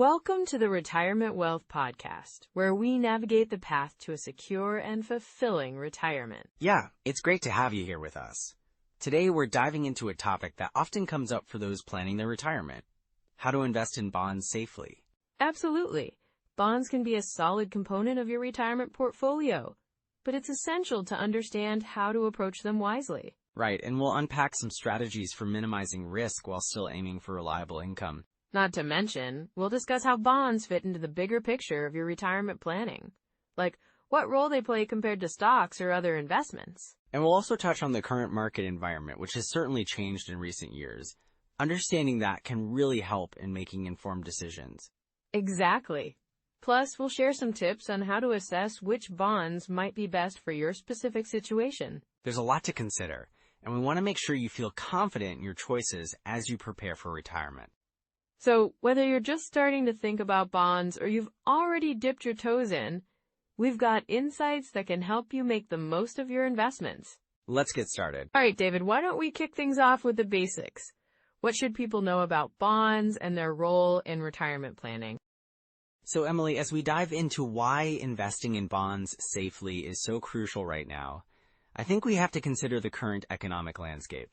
Welcome to the Retirement Wealth Podcast, where we navigate the path to a secure and fulfilling retirement. Yeah, it's great to have you here with us. Today, we're diving into a topic that often comes up for those planning their retirement: how to invest in bonds safely. Absolutely. Bonds can be a solid component of your retirement portfolio, but it's essential to understand how to approach them wisely. Right, and we'll unpack some strategies for minimizing risk while still aiming for reliable income. Not to mention, we'll discuss how bonds fit into the bigger picture of your retirement planning, like what role they play compared to stocks or other investments. And we'll also touch on the current market environment, which has certainly changed in recent years. Understanding that can really help in making informed decisions. Exactly. Plus, we'll share some tips on how to assess which bonds might be best for your specific situation. There's a lot to consider, and we want to make sure you feel confident in your choices as you prepare for retirement. So, whether you're just starting to think about bonds or you've already dipped your toes in, we've got insights that can help you make the most of your investments. Let's get started. All right, David, why don't we kick things off with the basics? What should people know about bonds and their role in retirement planning? So, Emily, as we dive into why investing in bonds safely is so crucial right now, I think we have to consider the current economic landscape.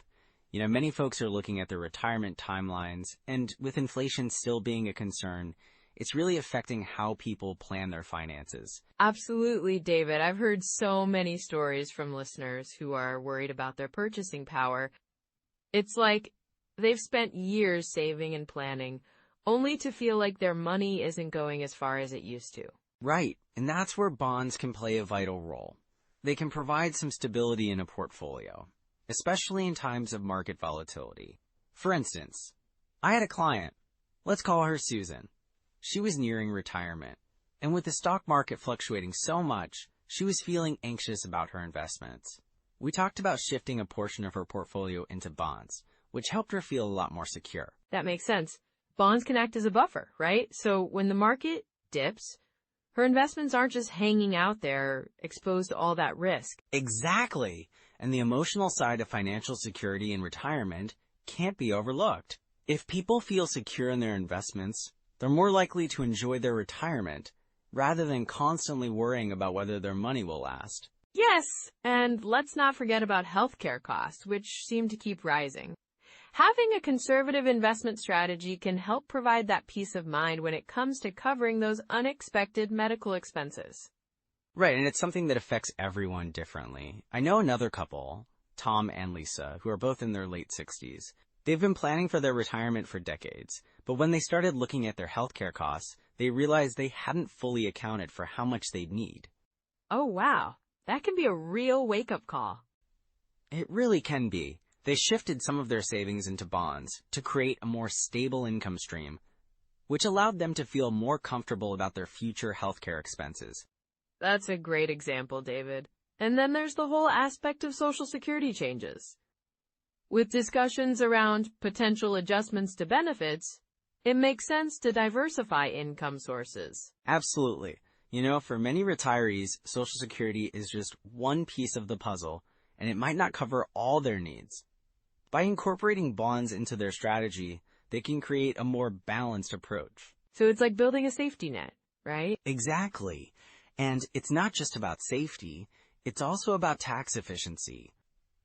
Many folks are looking at their retirement timelines, and with inflation still being a concern, it's really affecting how people plan their finances. Absolutely, David. I've heard so many stories from listeners who are worried about their purchasing power. It's like they've spent years saving and planning, only to feel like their money isn't going as far as it used to. Right, and that's where bonds can play a vital role. They can provide some stability in a portfolio, especially in times of market volatility. For instance, I had a client. Let's call her Susan. She was nearing retirement, and with the stock market fluctuating so much, she was feeling anxious about her investments. We talked about shifting a portion of her portfolio into bonds, which helped her feel a lot more secure. That makes sense. Bonds can act as a buffer, right? So when the market dips, her investments aren't just hanging out there, exposed to all that risk. Exactly. And the emotional side of financial security in retirement can't be overlooked. If people feel secure in their investments, they're more likely to enjoy their retirement rather than constantly worrying about whether their money will last. Yes, and let's not forget about healthcare costs, which seem to keep rising. Having a conservative investment strategy can help provide that peace of mind when it comes to covering those unexpected medical expenses. Right, and it's something that affects everyone differently. I know another couple, Tom and Lisa, who are both in their late 60s. They've been planning for their retirement for decades, but when they started looking at their healthcare costs, they realized they hadn't fully accounted for how much they'd need. Oh, wow. That can be a real wake-up call. It really can be. They shifted some of their savings into bonds to create a more stable income stream, which allowed them to feel more comfortable about their future healthcare expenses. That's a great example, David. And then there's the whole aspect of Social Security changes. With discussions around potential adjustments to benefits, it makes sense to diversify income sources. Absolutely. For many retirees, Social Security is just one piece of the puzzle, and it might not cover all their needs. By incorporating bonds into their strategy, they can create a more balanced approach. So it's like building a safety net, right? Exactly. And it's not just about safety, it's also about tax efficiency.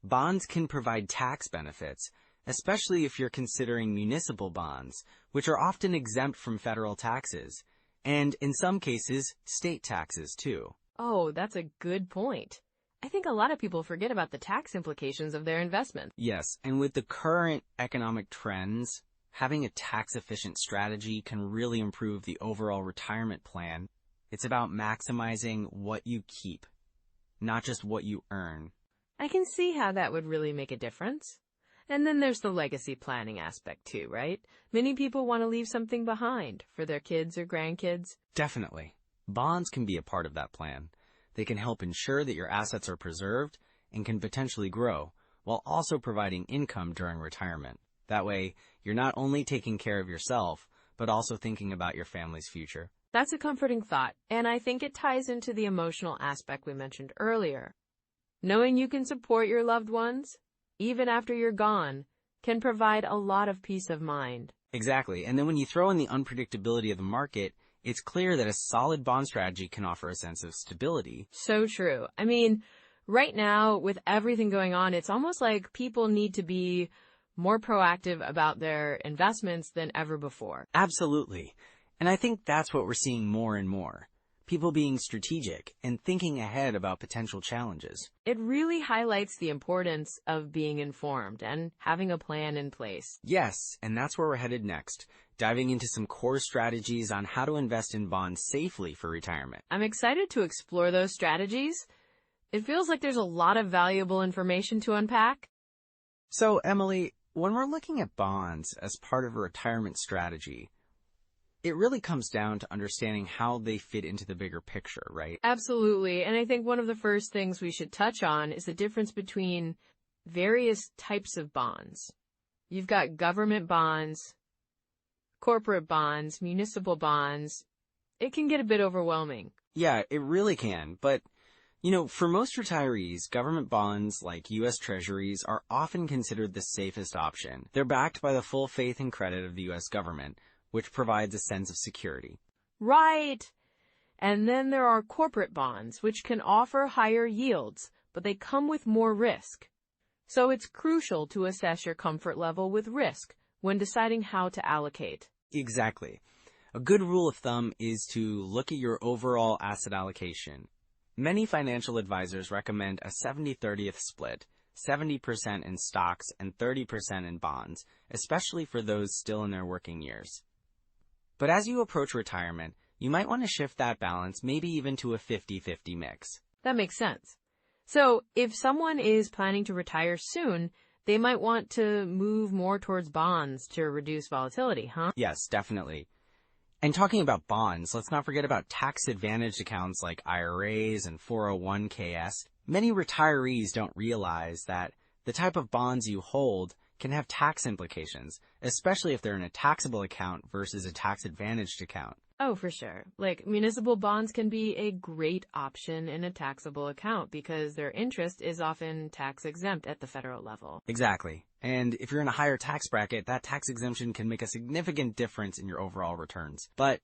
Bonds can provide tax benefits, especially if you're considering municipal bonds, which are often exempt from federal taxes, and in some cases, state taxes too. Oh, that's a good point. I think a lot of people forget about the tax implications of their investments. Yes, and with the current economic trends, having a tax-efficient strategy can really improve the overall retirement plan. It's about maximizing what you keep, not just what you earn. I can see how that would really make a difference. And then there's the legacy planning aspect too, right? Many people want to leave something behind for their kids or grandkids. Definitely. Bonds can be a part of that plan. They can help ensure that your assets are preserved and can potentially grow, while also providing income during retirement. That way, you're not only taking care of yourself, but also thinking about your family's future. That's a comforting thought, and I think it ties into the emotional aspect we mentioned earlier. Knowing you can support your loved ones, even after you're gone, can provide a lot of peace of mind. Exactly. And then when you throw in the unpredictability of the market, it's clear that a solid bond strategy can offer a sense of stability. So true. I mean, right now, with everything going on, it's almost like people need to be more proactive about their investments than ever before. Absolutely. And I think that's what we're seeing more and more. People being strategic and thinking ahead about potential challenges. It really highlights the importance of being informed and having a plan in place. Yes, and that's where we're headed next, diving into some core strategies on how to invest in bonds safely for retirement. I'm excited to explore those strategies. It feels like there's a lot of valuable information to unpack. So, Emily, when we're looking at bonds as part of a retirement strategy, it really comes down to understanding how they fit into the bigger picture, right? Absolutely. And I think one of the first things we should touch on is the difference between various types of bonds. You've got government bonds, corporate bonds, municipal bonds. It can get a bit overwhelming. Yeah, it really can. But, for most retirees, government bonds like U.S. Treasuries are often considered the safest option. They're backed by the full faith and credit of the U.S. government, which provides a sense of security. Right. And then there are corporate bonds, which can offer higher yields, but they come with more risk. So it's crucial to assess your comfort level with risk when deciding how to allocate. Exactly. A good rule of thumb is to look at your overall asset allocation. Many financial advisors recommend a 70-30th split, 70% in stocks and 30% in bonds, especially for those still in their working years. But as you approach retirement, you might want to shift that balance, maybe even to a 50-50 mix. That makes sense. So if someone is planning to retire soon, they might want to move more towards bonds to reduce volatility, huh? Yes, definitely. And talking about bonds, let's not forget about tax-advantaged accounts like IRAs and 401ks. Many retirees don't realize that the type of bonds you hold can have tax implications, especially if they're in a taxable account versus a tax-advantaged account. Oh, for sure. Like, municipal bonds can be a great option in a taxable account because their interest is often tax-exempt at the federal level. Exactly. And if you're in a higher tax bracket, that tax exemption can make a significant difference in your overall returns. But,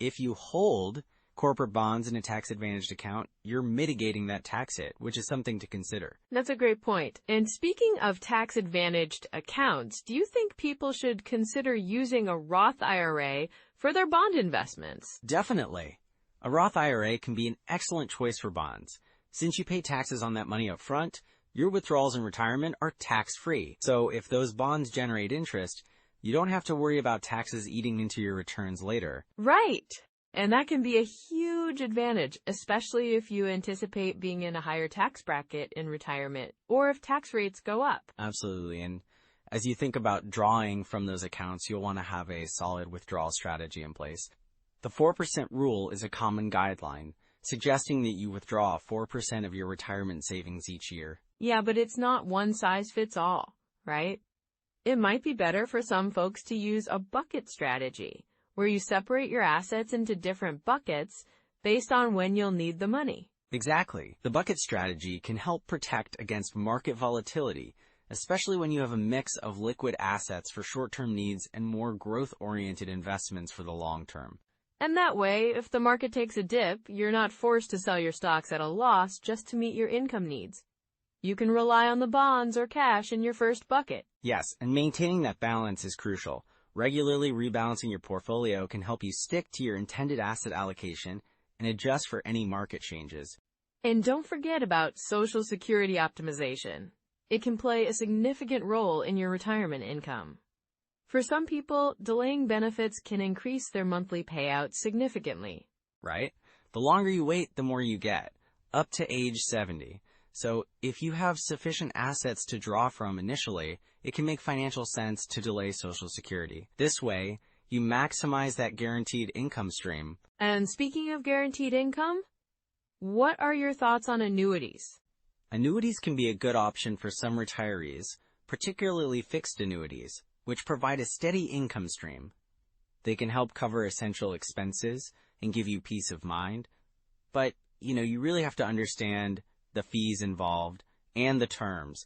if you hold corporate bonds in a tax-advantaged account, you're mitigating that tax hit, which is something to consider. That's a great point. And speaking of tax-advantaged accounts, do you think people should consider using a Roth IRA for their bond investments? Definitely. A Roth IRA can be an excellent choice for bonds. Since you pay taxes on that money up front, your withdrawals in retirement are tax-free. So if those bonds generate interest, you don't have to worry about taxes eating into your returns later. Right. And that can be a huge advantage, especially if you anticipate being in a higher tax bracket in retirement or if tax rates go up. Absolutely. And as you think about drawing from those accounts, you'll want to have a solid withdrawal strategy in place. The 4% rule is a common guideline, suggesting that you withdraw 4% of your retirement savings each year. Yeah, but it's not one size fits all, right? It might be better for some folks to use a bucket strategy, where you separate your assets into different buckets based on when you'll need the money. Exactly. The bucket strategy can help protect against market volatility, especially when you have a mix of liquid assets for short-term needs and more growth-oriented investments for the long term. And that way, if the market takes a dip, you're not forced to sell your stocks at a loss just to meet your income needs. You can rely on the bonds or cash in your first bucket. Yes, and maintaining that balance is crucial. Regularly rebalancing your portfolio can help you stick to your intended asset allocation and adjust for any market changes. And don't forget about Social Security optimization. It can play a significant role in your retirement income. For some people, delaying benefits can increase their monthly payout significantly. Right? The longer you wait, the more you get, up to age 70. So if you have sufficient assets to draw from initially, it can make financial sense to delay Social Security. This way, you maximize that guaranteed income stream. And speaking of guaranteed income, what are your thoughts on annuities? Annuities can be a good option for some retirees, particularly fixed annuities, which provide a steady income stream. They can help cover essential expenses and give you peace of mind. But, you really have to understand the fees involved and the terms.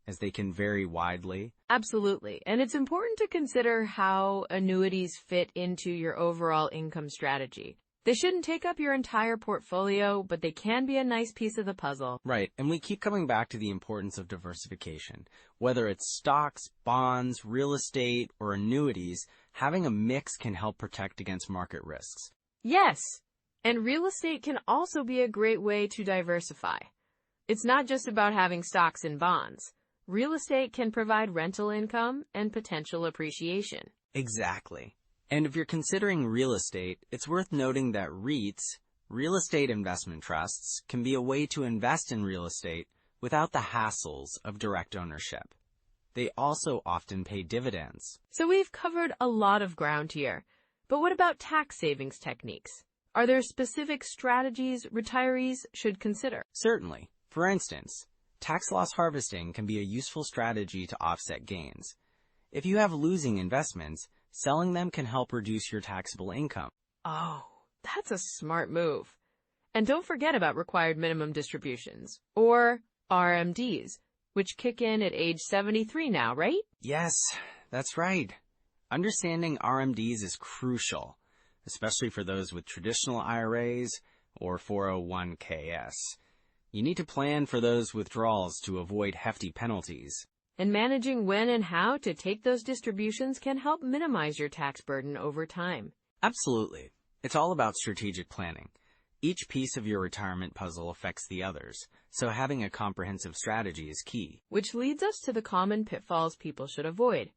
as they can vary widely. Absolutely. And it's important to consider how annuities fit into your overall income strategy. They shouldn't take up your entire portfolio, but they can be a nice piece of the puzzle. Right, and we keep coming back to the importance of diversification. Whether it's stocks, bonds, real estate, or annuities, having a mix can help protect against market risks. Yes, and real estate can also be a great way to diversify. It's not just about having stocks and bonds. Real estate can provide rental income and potential appreciation. Exactly. And if you're considering real estate, it's worth noting that REITs, real estate investment trusts, can be a way to invest in real estate without the hassles of direct ownership. They also often pay dividends. So we've covered a lot of ground here. But what about tax savings techniques? Are there specific strategies retirees should consider? Certainly. For instance, tax loss harvesting can be a useful strategy to offset gains. If you have losing investments, selling them can help reduce your taxable income. Oh, that's a smart move. And don't forget about required minimum distributions, or RMDs, which kick in at age 73 now, right? Yes, that's right. Understanding RMDs is crucial, especially for those with traditional IRAs or 401ks. You need to plan for those withdrawals to avoid hefty penalties. And managing when and how to take those distributions can help minimize your tax burden over time. Absolutely. It's all about strategic planning. Each piece of your retirement puzzle affects the others, so having a comprehensive strategy is key. Which leads us to the common pitfalls people should avoid.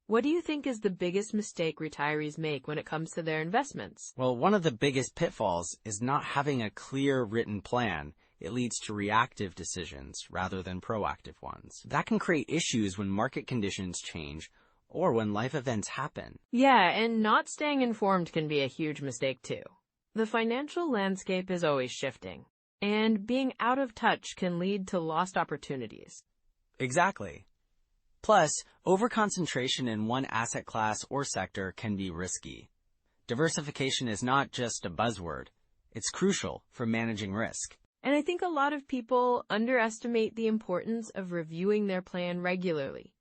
What do you think is the biggest mistake retirees make when it comes to their investments? Well, one of the biggest pitfalls is not having a clear written plan. It leads to reactive decisions rather than proactive ones. That can create issues when market conditions change or when life events happen. Yeah, and not staying informed can be a huge mistake too. The financial landscape is always shifting, and being out of touch can lead to lost opportunities. Exactly. Plus, overconcentration in one asset class or sector can be risky. Diversification is not just a buzzword. It's crucial for managing risk. And I think a lot of people underestimate the importance of reviewing their plan regularly.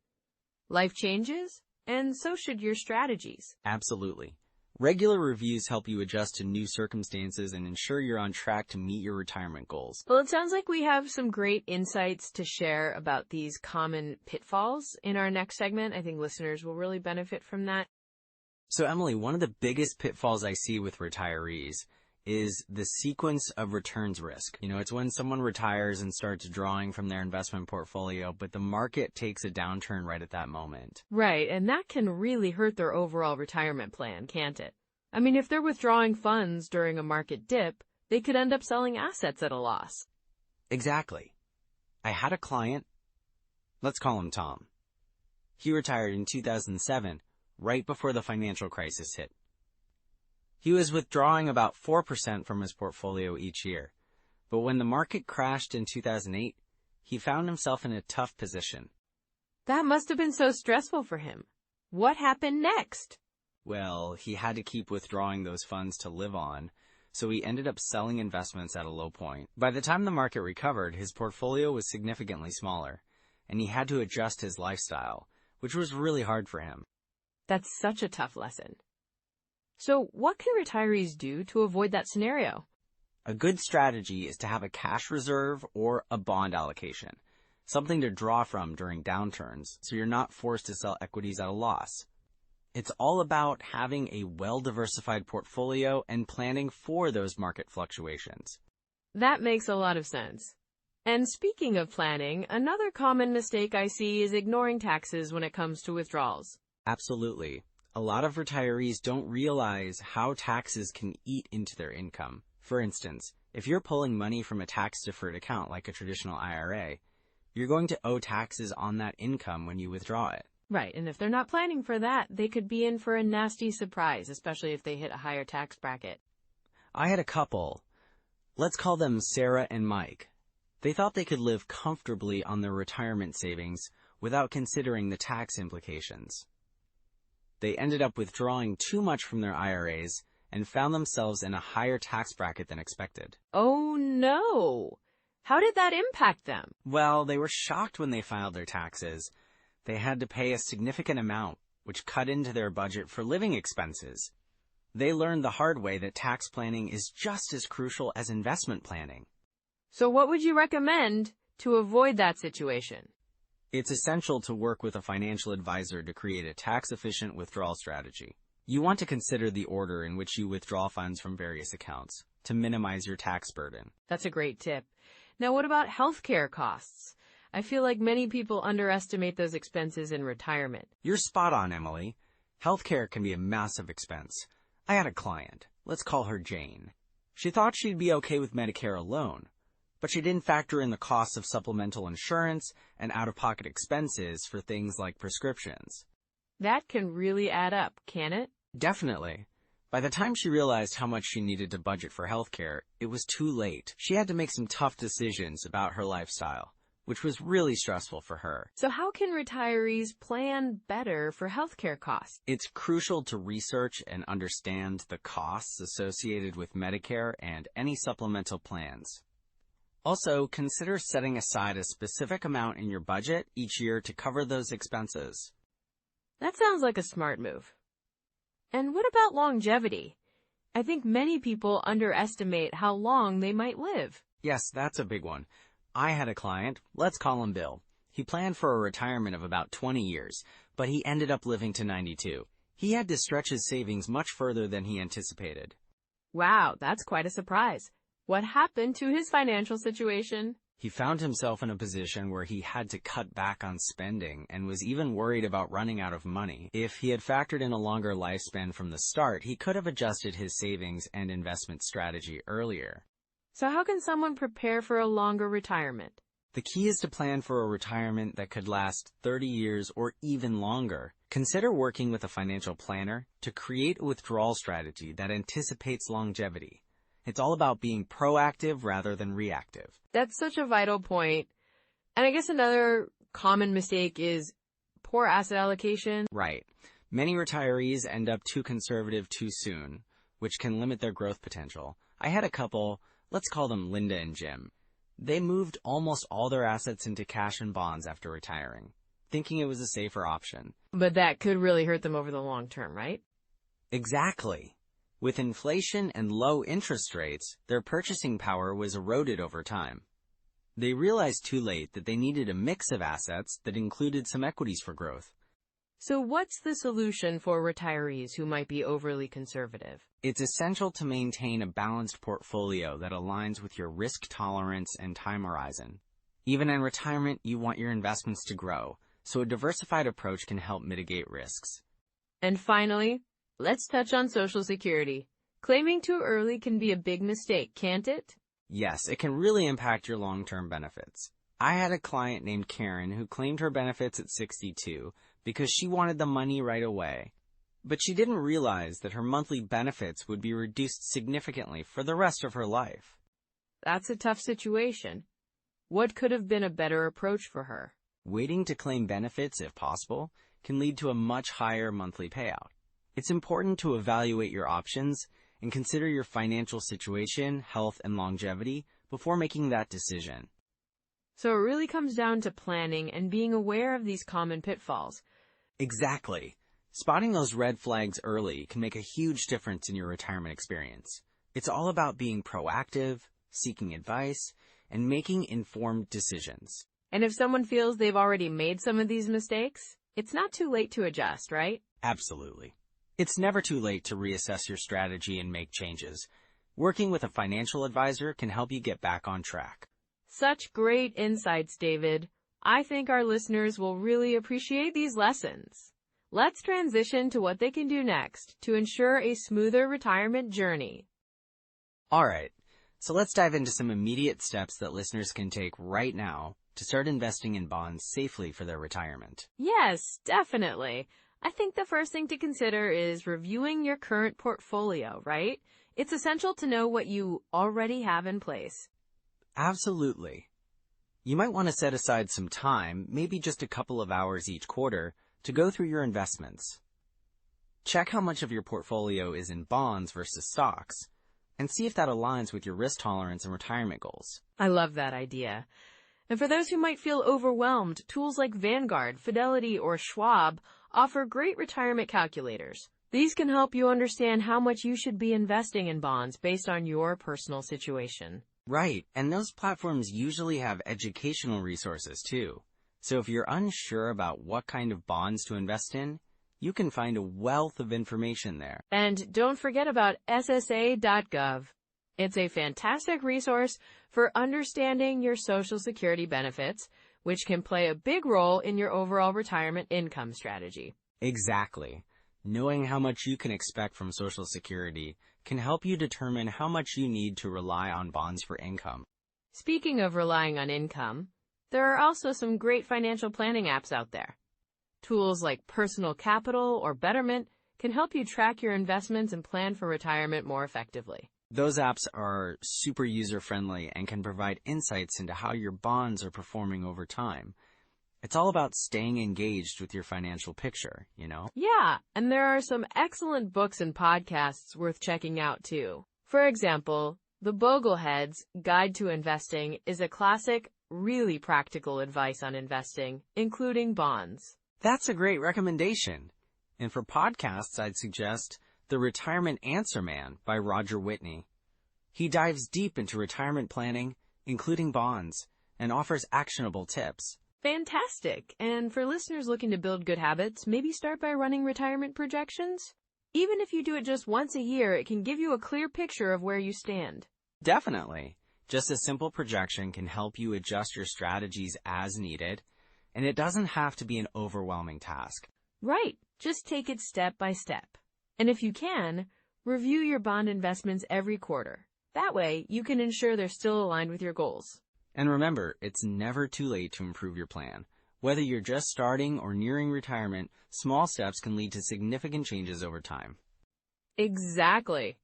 Life changes, and so should your strategies. Absolutely. Regular reviews help you adjust to new circumstances and ensure you're on track to meet your retirement goals. Well, it sounds like we have some great insights to share about these common pitfalls in our next segment. I think listeners will really benefit from that. So, Emily, one of the biggest pitfalls I see with retirees is the sequence of returns risk. It's when someone retires and starts drawing from their investment portfolio, but the market takes a downturn right at that moment. Right, and that can really hurt their overall retirement plan, can't it? I mean, if they're withdrawing funds during a market dip, they could end up selling assets at a loss. Exactly. I had a client, let's call him Tom. He retired in 2007, right before the financial crisis hit. He was withdrawing about 4% from his portfolio each year, but when the market crashed in 2008, he found himself in a tough position. That must have been so stressful for him. What happened next? Well, he had to keep withdrawing those funds to live on, so he ended up selling investments at a low point. By the time the market recovered, his portfolio was significantly smaller, and he had to adjust his lifestyle, which was really hard for him. That's such a tough lesson. So what can retirees do to avoid that scenario? A good strategy is to have a cash reserve or a bond allocation, something to draw from during downturns so you're not forced to sell equities at a loss. It's all about having a well-diversified portfolio and planning for those market fluctuations. That makes a lot of sense. And speaking of planning, another common mistake I see is ignoring taxes when it comes to withdrawals. Absolutely. A lot of retirees don't realize how taxes can eat into their income. For instance, if you're pulling money from a tax-deferred account like a traditional IRA, you're going to owe taxes on that income when you withdraw it. Right, and if they're not planning for that, they could be in for a nasty surprise, especially if they hit a higher tax bracket. I had a couple. Let's call them Sarah and Mike. They thought they could live comfortably on their retirement savings without considering the tax implications. They ended up withdrawing too much from their IRAs and found themselves in a higher tax bracket than expected. Oh no! How did that impact them? Well, they were shocked when they filed their taxes. They had to pay a significant amount, which cut into their budget for living expenses. They learned the hard way that tax planning is just as crucial as investment planning. So what would you recommend to avoid that situation? It's essential to work with a financial advisor to create a tax-efficient withdrawal strategy. You want to consider the order in which you withdraw funds from various accounts to minimize your tax burden. That's a great tip. Now, what about healthcare costs? I feel like many people underestimate those expenses in retirement. You're spot on, Emily. Healthcare can be a massive expense. I had a client. Let's call her Jane. She thought she'd be okay with Medicare alone, but she didn't factor in the costs of supplemental insurance and out-of-pocket expenses for things like prescriptions. That can really add up, can it? Definitely. By the time she realized how much she needed to budget for healthcare, it was too late. She had to make some tough decisions about her lifestyle, which was really stressful for her. So how can retirees plan better for healthcare costs? It's crucial to research and understand the costs associated with Medicare and any supplemental plans. Also, consider setting aside a specific amount in your budget each year to cover those expenses. That sounds like a smart move. And what about longevity? I think many people underestimate how long they might live. Yes, that's a big one. I had a client, let's call him Bill. He planned for a retirement of about 20 years, but he ended up living to 92. He had to stretch his savings much further than he anticipated. Wow, that's quite a surprise. What happened to his financial situation? He found himself in a position where he had to cut back on spending and was even worried about running out of money. If he had factored in a longer lifespan from the start, he could have adjusted his savings and investment strategy earlier. So how can someone prepare for a longer retirement? The key is to plan for a retirement that could last 30 years or even longer. Consider working with a financial planner to create a withdrawal strategy that anticipates longevity. It's all about being proactive rather than reactive. That's such a vital point. And I guess another common mistake is poor asset allocation. Right. Many retirees end up too conservative too soon, which can limit their growth potential. I had a couple, let's call them Linda and Jim. They moved almost all their assets into cash and bonds after retiring, thinking it was a safer option. But that could really hurt them over the long term, right? Exactly. With inflation and low interest rates, their purchasing power was eroded over time. They realized too late that they needed a mix of assets that included some equities for growth. So what's the solution for retirees who might be overly conservative? It's essential to maintain a balanced portfolio that aligns with your risk tolerance and time horizon. Even in retirement, you want your investments to grow, so a diversified approach can help mitigate risks. And finally, let's touch on Social Security. Claiming too early can be a big mistake, can't it? Yes, it can really impact your long-term benefits. I had a client named Karen who claimed her benefits at 62 because she wanted the money right away. But she didn't realize that her monthly benefits would be reduced significantly for the rest of her life. That's a tough situation. What could have been a better approach for her? Waiting to claim benefits, if possible, can lead to a much higher monthly payout. It's important to evaluate your options and consider your financial situation, health, and longevity before making that decision. So it really comes down to planning and being aware of these common pitfalls. Exactly. Spotting those red flags early can make a huge difference in your retirement experience. It's all about being proactive, seeking advice, and making informed decisions. And if someone feels they've already made some of these mistakes, it's not too late to adjust, right? Absolutely. It's never too late to reassess your strategy and make changes. Working with a financial advisor can help you get back on track. Such great insights, David. I think our listeners will really appreciate these lessons. Let's transition to what they can do next to ensure a smoother retirement journey. All right, so let's dive into some immediate steps that listeners can take right now to start investing in bonds safely for their retirement. Yes, definitely. I think the first thing to consider is reviewing your current portfolio, right? It's essential to know what you already have in place. Absolutely. You might want to set aside some time, maybe just a couple of hours each quarter, to go through your investments. Check how much of your portfolio is in bonds versus stocks. and see if that aligns with your risk tolerance and retirement goals. I love that idea. And for those who might feel overwhelmed, tools like Vanguard, Fidelity, or Schwab offer great retirement calculators. These can help you understand how much you should be investing in bonds based on your personal situation. Right, and those platforms usually have educational resources too. So if you're unsure about what kind of bonds to invest in, you can find a wealth of information there. And don't forget about SSA.gov. It's a fantastic resource for understanding your Social Security benefits, which can play a big role in your overall retirement income strategy. Exactly. Knowing how much you can expect from Social Security can help you determine how much you need to rely on bonds for income. Speaking of relying on income, there are also some great financial planning apps out there. Tools like Personal Capital or Betterment can help you track your investments and plan for retirement more effectively. Those apps are super user-friendly and can provide insights into how your bonds are performing over time. It's all about staying engaged with your financial picture, you know? Yeah, and there are some excellent books and podcasts worth checking out too. For example, The Bogleheads' Guide to Investing is a classic, really practical advice on investing, including bonds. That's a great recommendation. And for podcasts, I'd suggest The Retirement Answer Man by Roger Whitney. He dives deep into retirement planning, including bonds, and offers actionable tips. Fantastic! And for listeners looking to build good habits, maybe start by running retirement projections? Even if you do it just once a year, it can give you a clear picture of where you stand. Definitely. Just a simple projection can help you adjust your strategies as needed, and it doesn't have to be an overwhelming task. Right. Just take it step by step. And if you can, review your bond investments every quarter. That way, you can ensure they're still aligned with your goals. And remember, it's never too late to improve your plan. Whether you're just starting or nearing retirement, small steps can lead to significant changes over time. Exactly.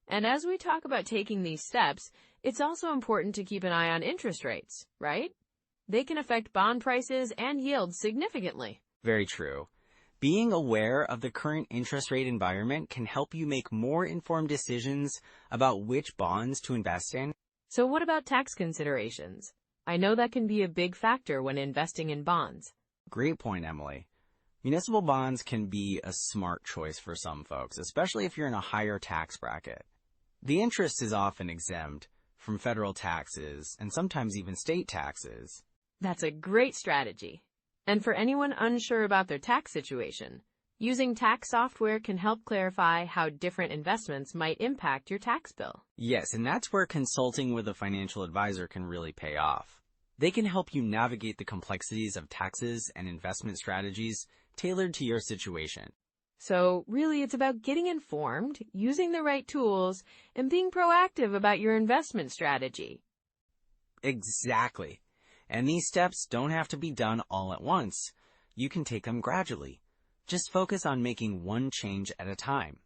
And as we talk about taking these steps, it's also important to keep an eye on interest rates, right? They can affect bond prices and yields significantly. Very true. Being aware of the current interest rate environment can help you make more informed decisions about which bonds to invest in. So what about tax considerations? I know that can be a big factor when investing in bonds. Great point, Emily. Municipal bonds can be a smart choice for some folks, especially if you're in a higher tax bracket. The interest is often exempt from federal taxes and sometimes even state taxes. That's a great strategy. And for anyone unsure about their tax situation, using tax software can help clarify how different investments might impact your tax bill. Yes, and that's where consulting with a financial advisor can really pay off. They can help you navigate the complexities of taxes and investment strategies tailored to your situation. So really, it's about getting informed, using the right tools, and being proactive about your investment strategy. Exactly. And these steps don't have to be done all at once. You can take them gradually. Just focus on making one change at a time.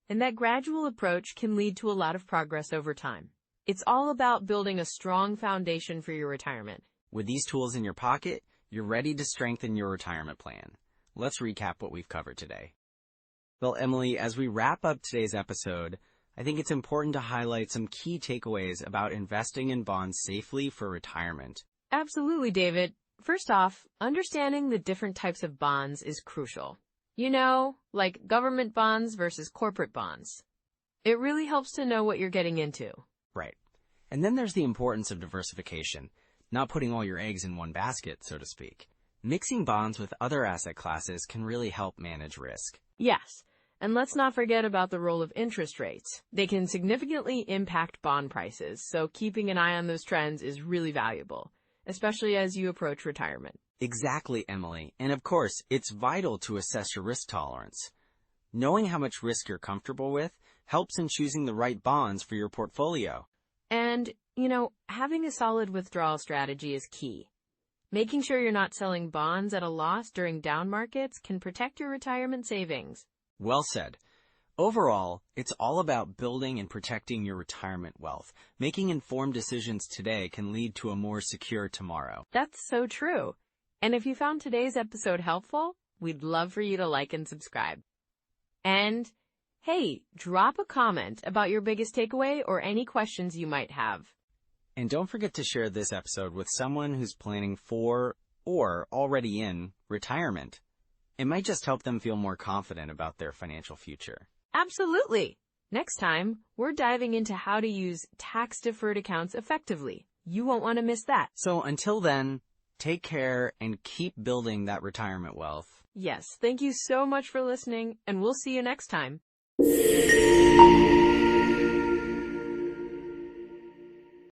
And that gradual approach can lead to a lot of progress over time. It's all about building a strong foundation for your retirement. With these tools in your pocket, you're ready to strengthen your retirement plan. Let's recap what we've covered today. Well, Emily, as we wrap up today's episode, I think it's important to highlight some key takeaways about investing in bonds safely for retirement. Absolutely, David. First off, understanding the different types of bonds is crucial. You know, like government bonds versus corporate bonds. It really helps to know what you're getting into. Right. And then there's the importance of diversification, not putting all your eggs in one basket, so to speak. Mixing bonds with other asset classes can really help manage risk. Yes. And let's not forget about the role of interest rates. They can significantly impact bond prices, so keeping an eye on those trends is really valuable, especially as you approach retirement. Exactly, Emily. And of course, it's vital to assess your risk tolerance. Knowing how much risk you're comfortable with helps in choosing the right bonds for your portfolio. And, having a solid withdrawal strategy is key. Making sure you're not selling bonds at a loss during down markets can protect your retirement savings. Well said. Overall, it's all about building and protecting your retirement wealth. Making informed decisions today can lead to a more secure tomorrow. That's so true. And if you found today's episode helpful, we'd love for you to like and subscribe. And Hey, drop a comment about your biggest takeaway or any questions you might have. And don't forget to share this episode with someone who's planning for or already in retirement. It might just help them feel more confident about their financial future. Absolutely. Next time, we're diving into how to use tax-deferred accounts effectively. You won't want to miss that. So until then, take care and keep building that retirement wealth. Yes, thank you so much for listening, and we'll see you next time.